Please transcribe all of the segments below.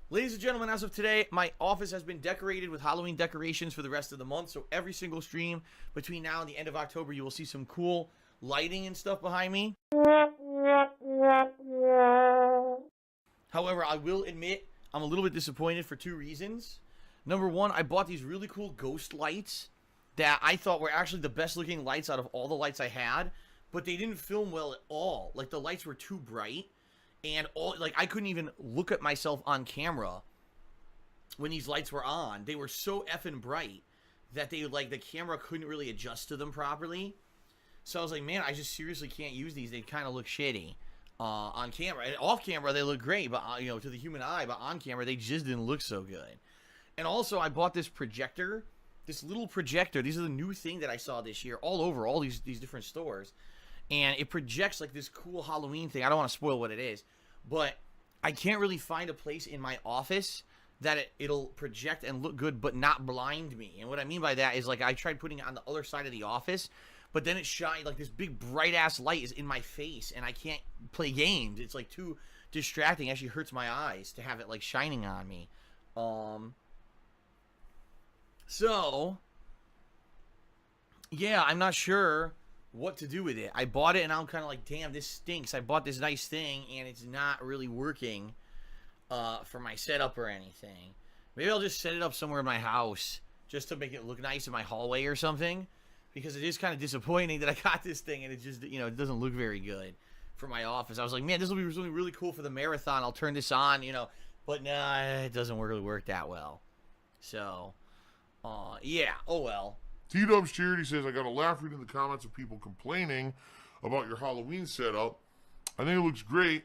Ladies and gentlemen, as of today, my office has been decorated with Halloween decorations for the rest of the month. So every single stream between now and the end of October, you will see some cool lighting and stuff behind me. However, I will admit I'm a little bit disappointed for two reasons. Number one, I bought these really cool ghost lights that I thought were actually the best looking lights out of all the lights I had, but they didn't film well at all. Like, the lights were too bright. And I couldn't even look at myself on camera when these lights were on. They were so effing bright that the camera couldn't really adjust to them properly. So I was like, man, I just seriously can't use these. They kind of look shitty on camera. And off camera, they look great, but to the human eye. But on camera, they just didn't look so good. And also, I bought this projector, this little projector. These are the new thing that I saw this year all over all these different stores. And it projects like this cool Halloween thing. I don't want to spoil what it is, but I can't really find a place in my office that it'll project and look good but not blind me. And what I mean by that is, like, I tried putting it on the other side of the office, but then it shined, like, this big bright ass light is in my face and I can't play games. It's like too distracting. It actually hurts my eyes to have it like shining on me. So yeah, I'm not sure what to do with it. I bought it and I'm kind of like, damn, this stinks. I bought this nice thing and it's not really working for my setup or anything. Maybe I'll just set it up somewhere in my house just to make it look nice in my hallway or something, because it is kind of disappointing that I got this thing and it just, it doesn't look very good for my office. I was like, man, this will be something really cool for the marathon. I'll turn this on, but nah, it doesn't really work that well. So, yeah, oh well. T-Dub's Charity says, I got a laugh reading the comments of people complaining about your Halloween setup. I think it looks great.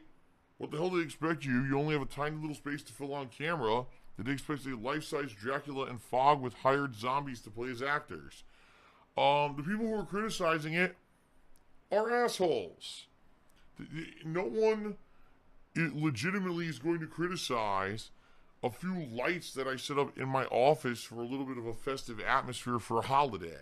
What the hell do they expect you? You only have a tiny little space to fill on camera. Did they expect a life-size Dracula and Fog with hired zombies to play as actors? The people who are criticizing it are assholes. No one legitimately is going to criticize a few lights that I set up in my office for a little bit of a festive atmosphere for a holiday.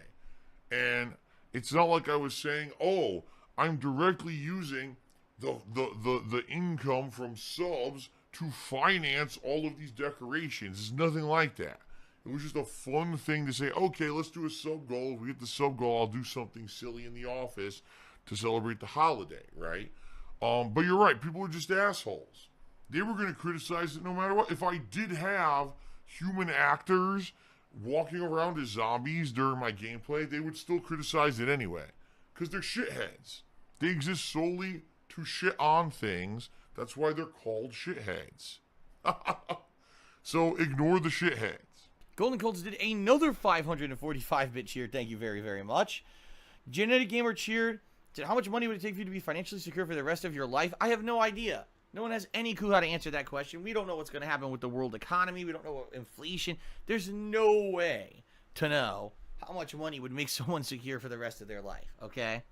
And it's not like I was saying, oh, I'm directly using the income from subs to finance all of these decorations. It's nothing like that. It was just a fun thing to say, okay, let's do a sub goal. If we get the sub goal, I'll do something silly in the office to celebrate the holiday, right? But you're right, people are just assholes. They were going to criticize it no matter what. If I did have human actors walking around as zombies during my gameplay, they would still criticize it anyway. Because they're shitheads. They exist solely to shit on things. That's why they're called shitheads. So ignore the shitheads. Golden Colts did another 545-bit cheer. Thank you very, very much. Genetic Gamer cheered. Said, how much money would it take for you to be financially secure for the rest of your life? I have no idea. No one has any clue how to answer that question. We don't know what's going to happen with the world economy. We don't know what inflation. There's no way to know how much money would make someone secure for the rest of their life, okay?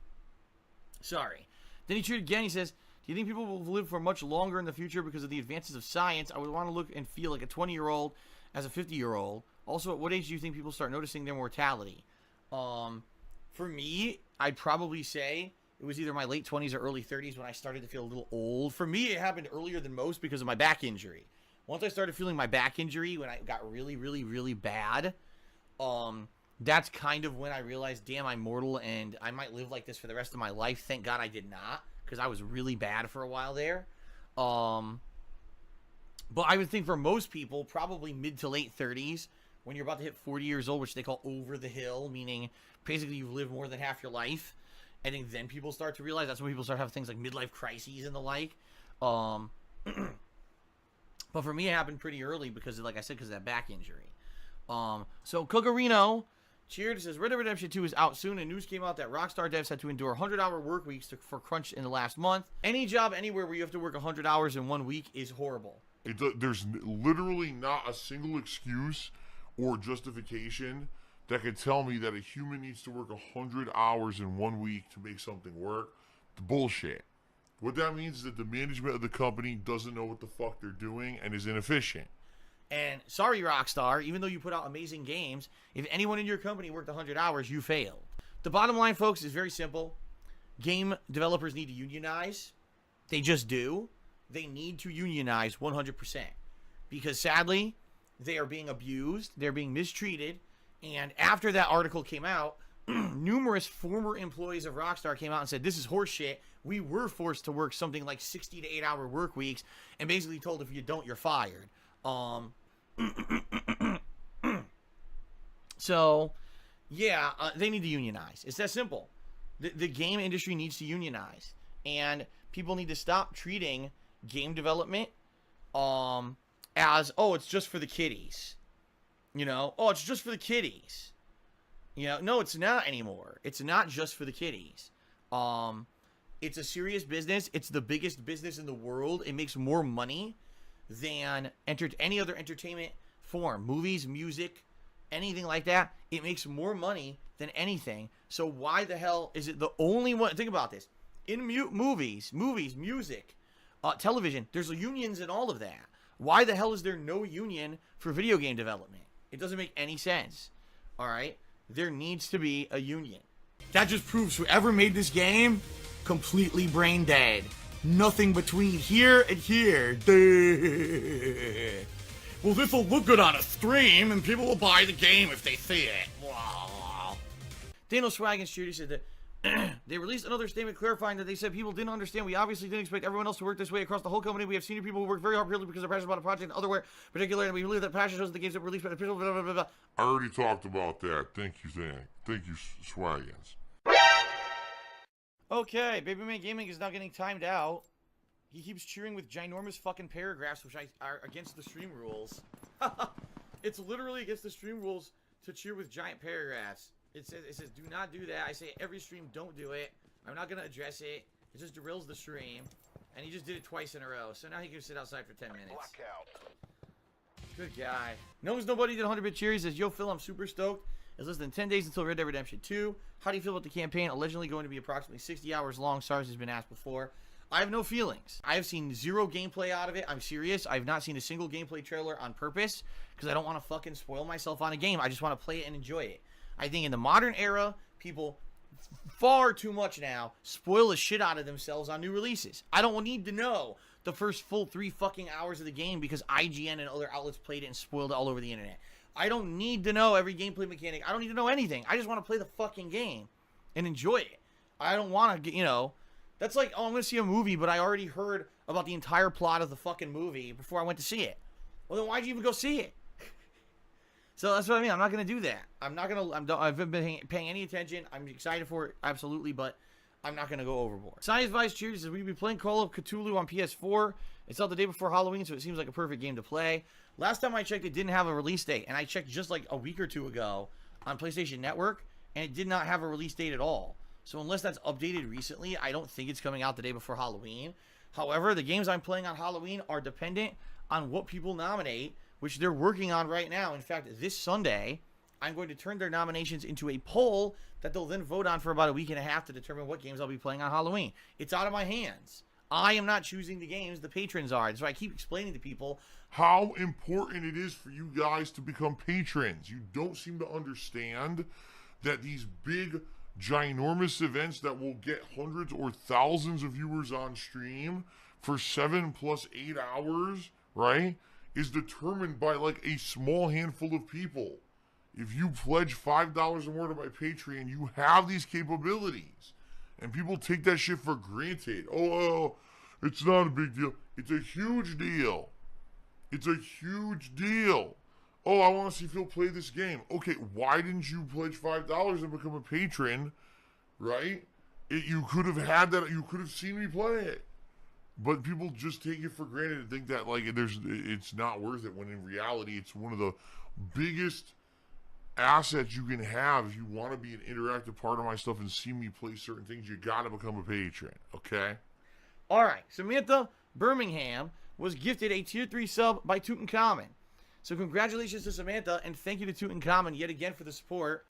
Sorry. Then he cheered again. He says, do you think people will live for much longer in the future because of the advances of science? I would want to look and feel like a 20-year-old as a 50-year-old. Also, at what age do you think people start noticing their mortality? For me, I'd probably say it was either my late 20s or early 30s when I started to feel a little old. For me, it happened earlier than most because of my back injury. Once I started feeling my back injury, when I got really, really, really bad, that's kind of when I realized, damn, I'm mortal and I might live like this for the rest of my life. Thank God I did not, because I was really bad for a while there. But I would think for most people, probably mid to late 30s, when you're about to hit 40 years old, which they call over the hill, meaning basically you've lived more than half your life. I think then people start to realize that's when people start having things like midlife crises and the like. But for me, it happened pretty early because, like I said, because of that back injury. So Cogarino cheered. Says Red Dead Redemption 2 is out soon, and news came out that Rockstar devs had to endure 100-hour work weeks for crunch in the last month. Any job anywhere where you have to work 100 hours in 1 week is horrible. There's literally not a single excuse or justification that could tell me that a human needs to work 100 hours in 1 week to make something work. The bullshit. What that means is that the management of the company doesn't know what the fuck they're doing and is inefficient. And sorry, Rockstar, even though you put out amazing games, if anyone in your company worked 100 hours, you failed. The bottom line, folks, is very simple. Game developers need to unionize. They just do. They need to unionize 100%. because sadly, they are being abused, they're being mistreated, and after that article came out, numerous former employees of Rockstar came out and said, this is horseshit. We were forced to work something like 60 to 8 hour work weeks, and basically told if you don't, you're fired. So, yeah, they need to unionize. It's that simple. The game industry needs to unionize, and people need to stop treating game development as, oh, it's just for the kiddies. You know, oh, it's just for the kiddies. You know, no, it's not anymore. It's not just for the kiddies. It's a serious business. It's the biggest business in the world. It makes more money than any other entertainment form. Movies, music, anything like that. It makes more money than anything. So why the hell is it the only one? Think about this. In movies, music, television, there's unions and all of that. Why the hell is there no union for video game development? It doesn't make any sense. All right? There needs to be a union. That just proves whoever made this game, completely brain dead. Nothing between here and here. Well, this will look good on a stream, and people will buy the game if they see it. Wow. Daniel Swag and Shooty said that they released another statement clarifying that they said people didn't understand. We obviously didn't expect everyone else to work this way across the whole company. We have senior people who work very hard purely because they're passionate about a project and otherwhere particular, and we believe that passion shows the games that were released by the people. Blah, blah, blah, blah. I already talked about that. Thank you, Swaggins. Okay, Baby Man Gaming is now getting timed out. He keeps cheering with ginormous fucking paragraphs, which are against the stream rules. It's literally against the stream rules to cheer with giant paragraphs. It says, do not do that. I say every stream, don't do it. I'm not going to address it. It just derails the stream. And he just did it twice in a row. So now he can sit outside for 10 minutes. Blackout. Good guy. Knows nobody did 100-bit cheer. He says, yo, Phil, I'm super stoked. It's less than 10 days until Red Dead Redemption 2. How do you feel about the campaign? Allegedly going to be approximately 60 hours long. SARS has been asked before. I have no feelings. I have seen zero gameplay out of it. I'm serious. I have not seen a single gameplay trailer on purpose because I don't want to fucking spoil myself on a game. I just want to play it and enjoy it. I think in the modern era, people far too much now spoil the shit out of themselves on new releases. I don't need to know the first full 3 fucking hours of the game because IGN and other outlets played it and spoiled it all over the internet. I don't need to know every gameplay mechanic. I don't need to know anything. I just want to play the fucking game and enjoy it. I don't want to, you know, that's like, oh, I'm going to see a movie, but I already heard about the entire plot of the fucking movie before I went to see it. Well, then why'd you even go see it? So that's what I mean. I'm not going to do that. I haven't been paying any attention. I'm excited for it, absolutely, but I'm not going to go overboard. Science Vice Cheers says, we'll be playing Call of Cthulhu on PS4. It's out the day before Halloween, so it seems like a perfect game to play. Last time I checked, it didn't have a release date, and I checked just like a week or two ago on PlayStation Network, and it did not have a release date at all. So unless that's updated recently, I don't think it's coming out the day before Halloween. However, the games I'm playing on Halloween are dependent on what people nominate, which they're working on right now. In fact, this Sunday, I'm going to turn their nominations into a poll that they'll then vote on for about a week and a half to determine what games I'll be playing on Halloween. It's out of my hands. I am not choosing the games, the patrons are. So I keep explaining to people how important it is for you guys to become patrons. You don't seem to understand that these big, ginormous events that will get hundreds or thousands of viewers on stream for 7 plus 8 hours, right, is determined by like a small handful of people. If you pledge $5 or more to my Patreon, you have these capabilities. And people take that shit for granted. Oh, it's not a big deal. It's a huge deal. It's a huge deal. Oh, I want to see Phil play this game. Okay, why didn't you pledge $5 and become a patron, right? You could have had that. You could have seen me play it. But people just take it for granted and think that like it's not worth it, when in reality it's one of the biggest assets you can have if you want to be an interactive part of my stuff and see me play certain things. You got to become a patron, okay? All right, Samantha Birmingham was gifted a tier 3 sub by Tutankhamun. So congratulations to Samantha, and thank you to Tutankhamun yet again for the support.